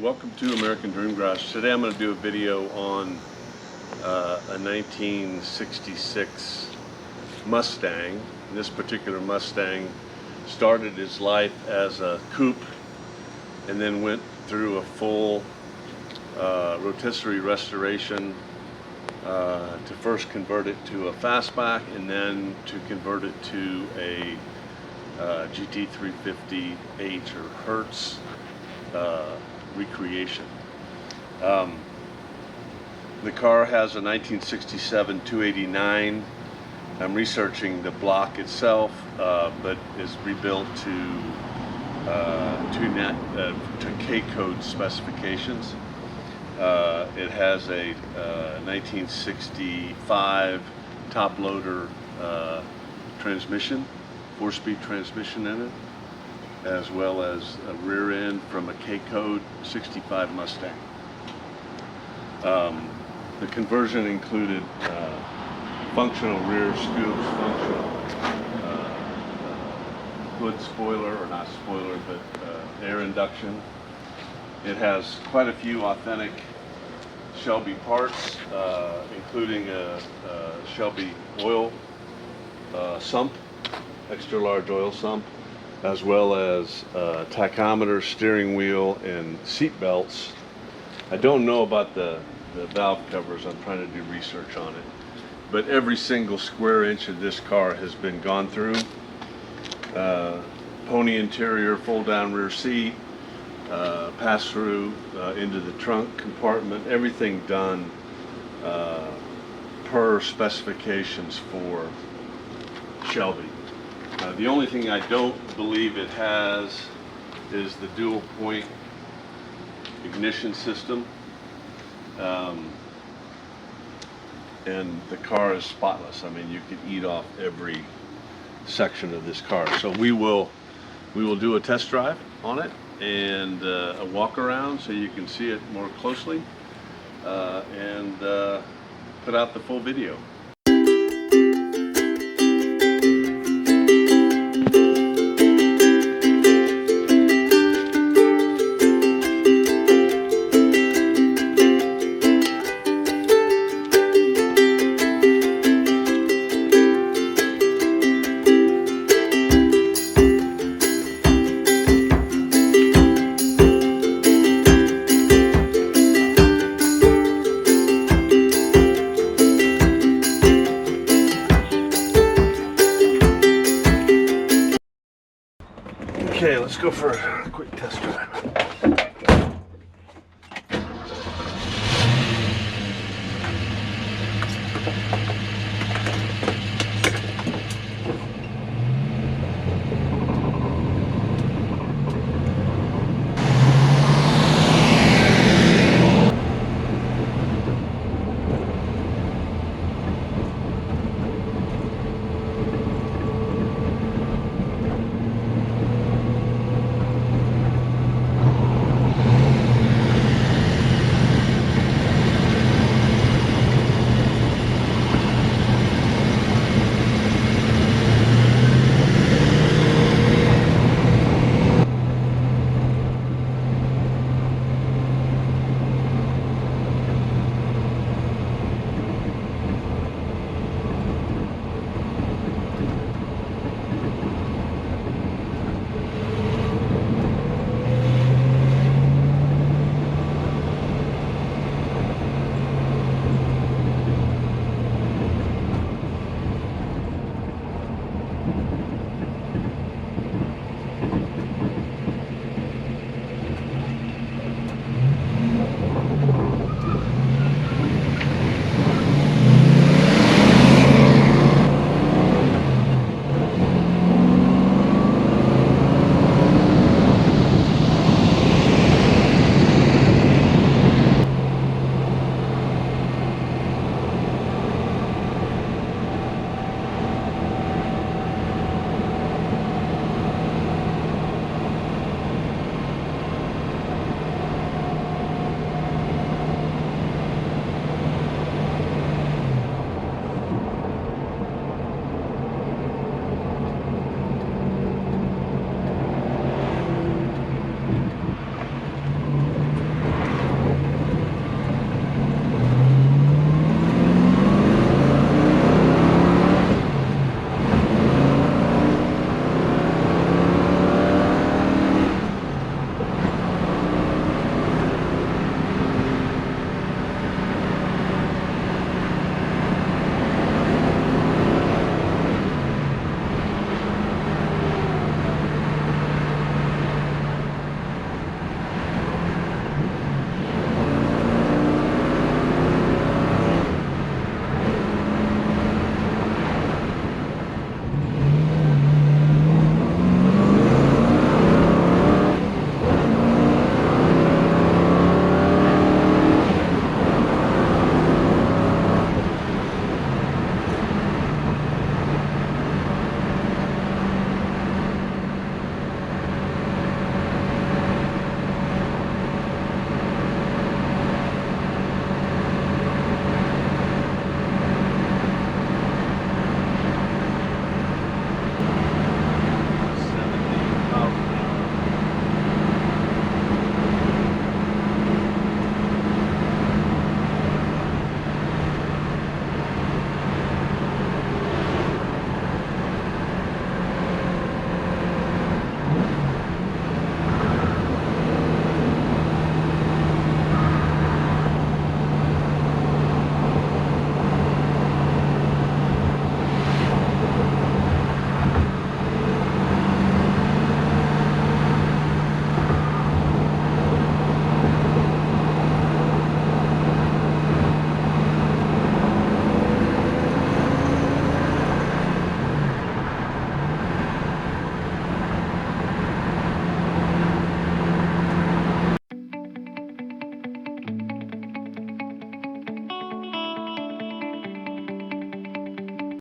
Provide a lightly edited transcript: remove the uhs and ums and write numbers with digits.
welcome to American Dream Garage. Today I'm going to do a video on a 1966 Mustang. This particular Mustang started its life as a coupe and then went through a full rotisserie restoration to first convert it to a fastback and then to convert it to a GT 350H or Hertz recreation. The car has a 1967 289. I'm researching the block itself, but is rebuilt to K-code specifications. It has a 1965 top loader transmission, 4-speed transmission in it, as well as a rear end from a K-code 65 Mustang. The conversion included functional rear scoops, functional hood spoiler, or not spoiler, but air induction. It has quite a few authentic Shelby parts, including a Shelby oil sump, extra large oil sump, as well as tachometer, steering wheel, and seat belts. I don't know about the valve covers. I'm trying to do research on it. But every single square inch of this car has been gone through. Pony interior, fold down rear seat, pass through into the trunk compartment, everything done per specifications for Shelby. The only thing I don't believe it has is the dual point ignition system, and the car is spotless. I mean, you could eat off every section of this car. So we will do a test drive on it and a walk around so you can see it more closely, and put out the full video. Okay, let's go for